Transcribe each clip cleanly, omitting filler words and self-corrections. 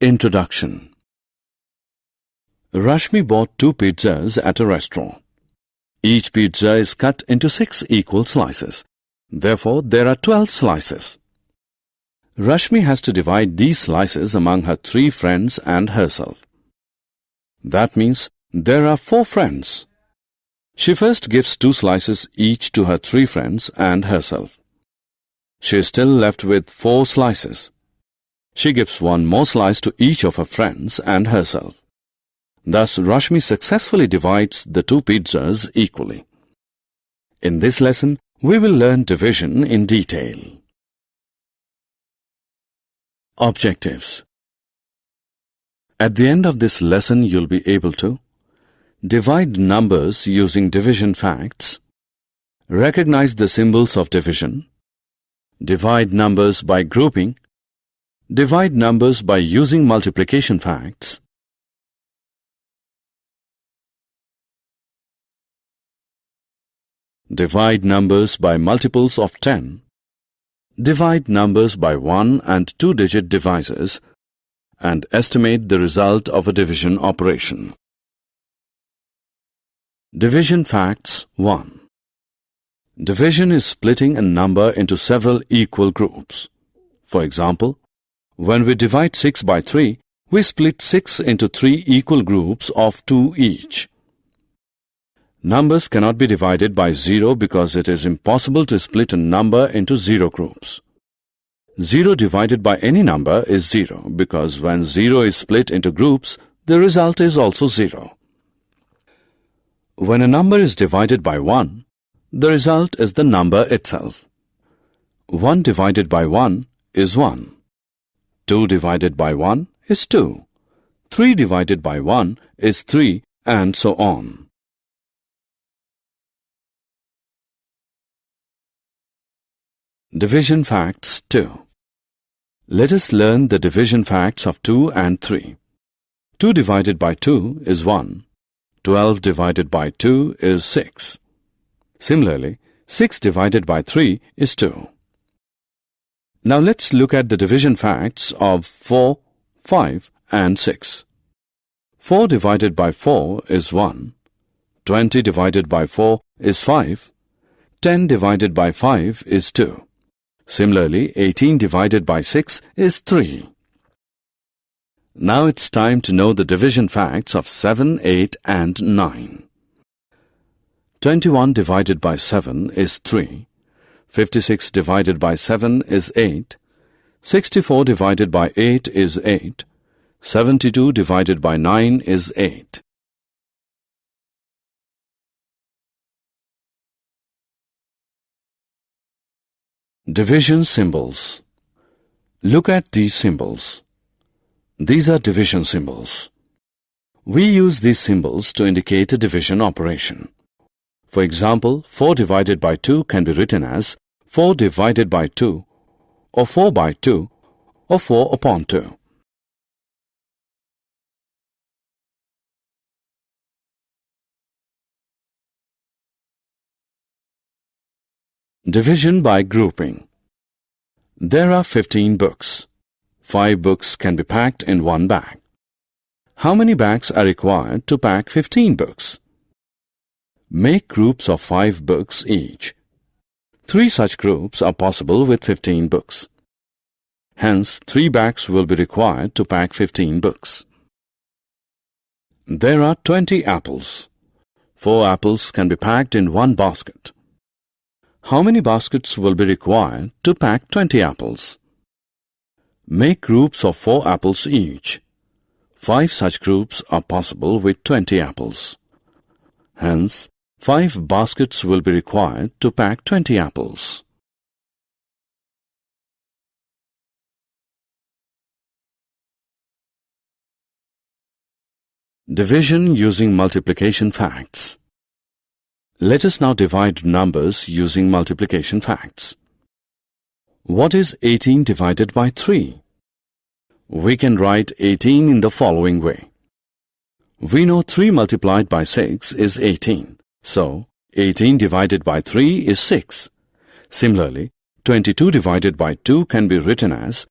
Introduction. Rashmi bought 2 pizzas at a restaurant. Each pizza is cut into 6 equal slices. Therefore, there are 12 slices. Rashmi has to divide these slices among her 3 friends and herself. That means there are 4 friends. She first gives 2 slices each to her 3 friends and herself. She is still left with 4 slices. She gives 1 more slice to each of her friends and herself. Thus, Rashmi successfully divides the 2 pizzas equally. In this lesson, we will learn division in detail. Objectives. At the end of this lesson, you'll be able to divide numbers using division facts, recognize the symbols of division, divide numbers by grouping, divide numbers by using multiplication facts, divide numbers by multiples of 10, divide numbers by 1 and 2-digit divisors, and estimate the result of a division operation. Division facts 1. Division is splitting a number into several equal groups. For example, when we divide 6 by 3, we split 6 into 3 equal groups of 2 each. Numbers cannot be divided by 0 because it is impossible to split a number into 0 groups. 0 divided by any number is 0 because when 0 is split into groups, the result is also 0. When a number is divided by 1, the result is the number itself. 1 divided by 1 is 1. 2 divided by 1 is 2. 3 divided by 1 is 3, and so on. Division facts 2. Let us learn the division facts of 2 and 3. 2 divided by 2 is 1. 12 divided by 2 is 6. Similarly, 6 divided by 3 is 2. Now let's look at the division facts of 4, 5 and 6. 4 divided by 4 is 1. 20 divided by 4 is 5. 10 divided by 5 is 2. Similarly, 18 divided by 6 is 3. Now it's time to know the division facts of 7, 8 and 9. 21 divided by 7 is 3. 56 divided by 7 is 8. 64 divided by 8 is 8. 72 divided by 9 is 8. Division symbols. Look at these symbols. These are division symbols. We use these symbols to indicate a division operation. For example, 4 divided by 2 can be written as 4 divided by 2, or 4 by 2, or 4 upon 2. Division by grouping. There are 15 books. 5 books can be packed in one bag. How many bags are required to pack 15 books? Make groups of 5 books each. 3 such groups are possible with 15 books. Hence, 3 bags will be required to pack 15 books. There are 20 apples. 4 apples can be packed in one basket. How many baskets will be required to pack 20 apples? Make groups of 4 apples each. 5 such groups are possible with 20 apples. Hence, 5 baskets will be required to pack 20 apples. Division using multiplication facts. Let us now divide numbers using multiplication facts. What is 18 divided by 3? We can write 18 in the following way. We know 3 multiplied by 6 is 18. So, 18 divided by 3 is 6. Similarly, 22 divided by 2 can be written as,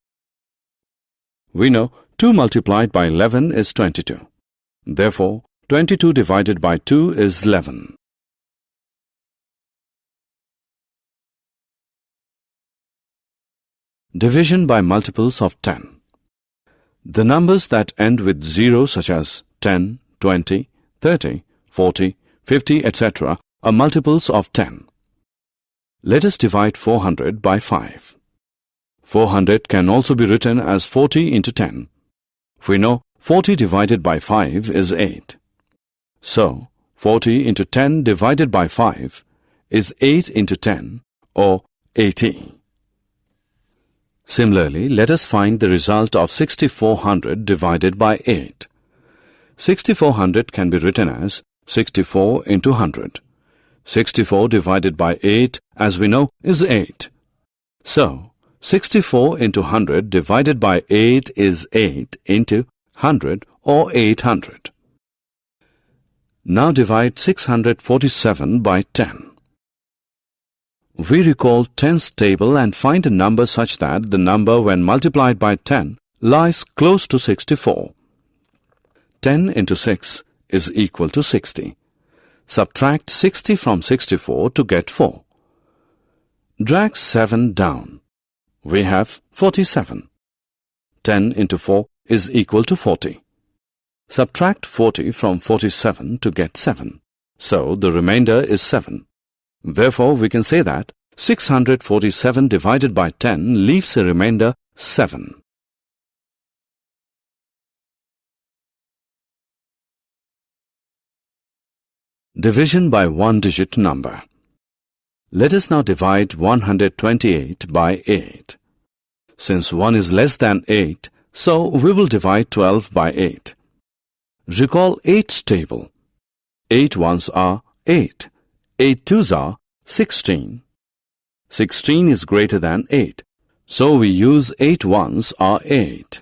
we know 2 multiplied by 11 is 22. Therefore, 22 divided by 2 is 11. Division by multiples of 10. The numbers that end with 0 such as 10, 20, 30, 40, 50, etc. are multiples of 10. Let us divide 400 by 5. 400 can also be written as 40 into 10. We know 40 divided by 5 is 8. So, 40 into 10 divided by 5 is 8 into 10 or 80. Similarly, let us find the result of 6400 divided by 8. 6400 can be written as 64 into 100. 64 divided by 8, as we know, is 8. So, 64 into 100 divided by 8 is 8 into 100 or 800. Now divide 647 by 10. We recall 10's table and find a number such that the number when multiplied by 10 lies close to 64. 10 into 6 is equal to 60. Subtract 60 from 64 to get 4. Drag 7 down. We have 47. 10 into 4 is equal to 40. Subtract 40 from 47 to get 7. So the remainder is 7. Therefore, we can say that 647 divided by 10 leaves a remainder 7. Division by one-digit number. Let us now divide 128 by 8. Since 1 is less than 8, so we will divide 12 by 8. Recall 8's table. 8 ones are 8. 8 twos are 16. 16 is greater than 8, so we use 8 ones are 8.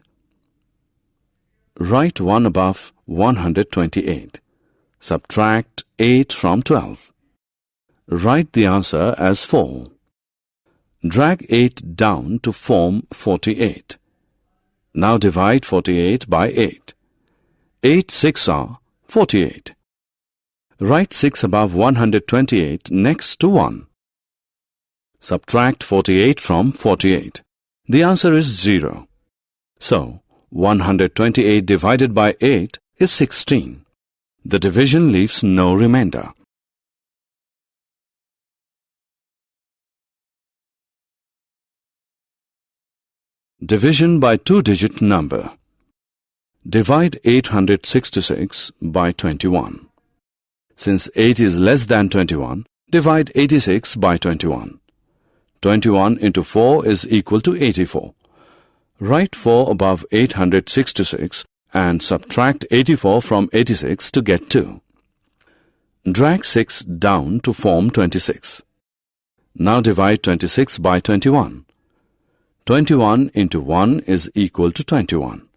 Write 1 above 128. Subtract 8 from 12. Write the answer as 4. Drag 8 down to form 48. Now divide 48 by 8. 8 6 are 48. Write 6 above 128 next to 1. Subtract 48 from 48. The answer is 0. So, 128 divided by 8 is 16. The division leaves no remainder. Division by two-digit number. Divide 866 by 21. Since 8 is less than 21, divide 86 by 21. 21 into 4 is equal to 84. Write 4 above 866 and subtract 84 from 86 to get 2. Drag 6 down to form 26. Now divide 26 by 21. 21 into 1 is equal to 21.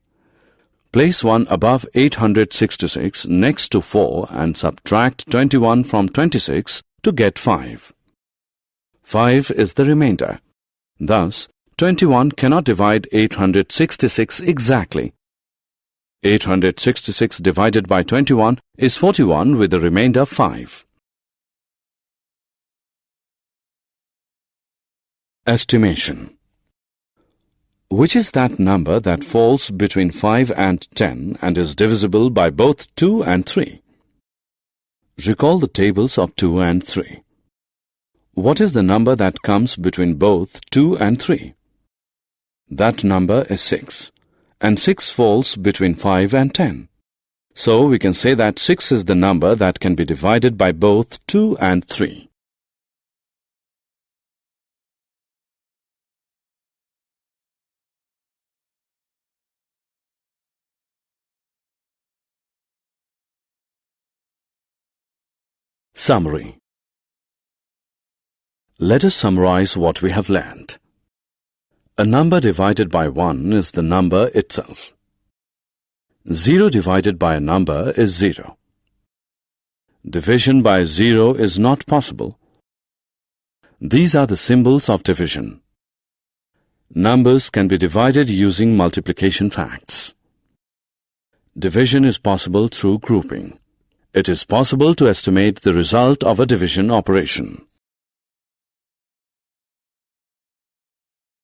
Place 1 above 866 next to 4 and subtract 21 from 26 to get 5. 5 is the remainder. Thus, 21 cannot divide 866 exactly. 866 divided by 21 is 41 with the remainder 5. Estimation. Which is that number that falls between 5 and 10 and is divisible by both 2 and 3? Recall the tables of 2 and 3. What is the number that comes between both 2 and 3? That number is 6, and 6 falls between 5 and 10. So we can say that 6 is the number that can be divided by both 2 and 3. Summary. Let us summarize what we have learned. A number divided by 1 is the number itself. 0 divided by a number is 0. Division by 0 is not possible. These are the symbols of division. Numbers can be divided using multiplication facts. Division is possible through grouping. It is possible to estimate the result of a division operation.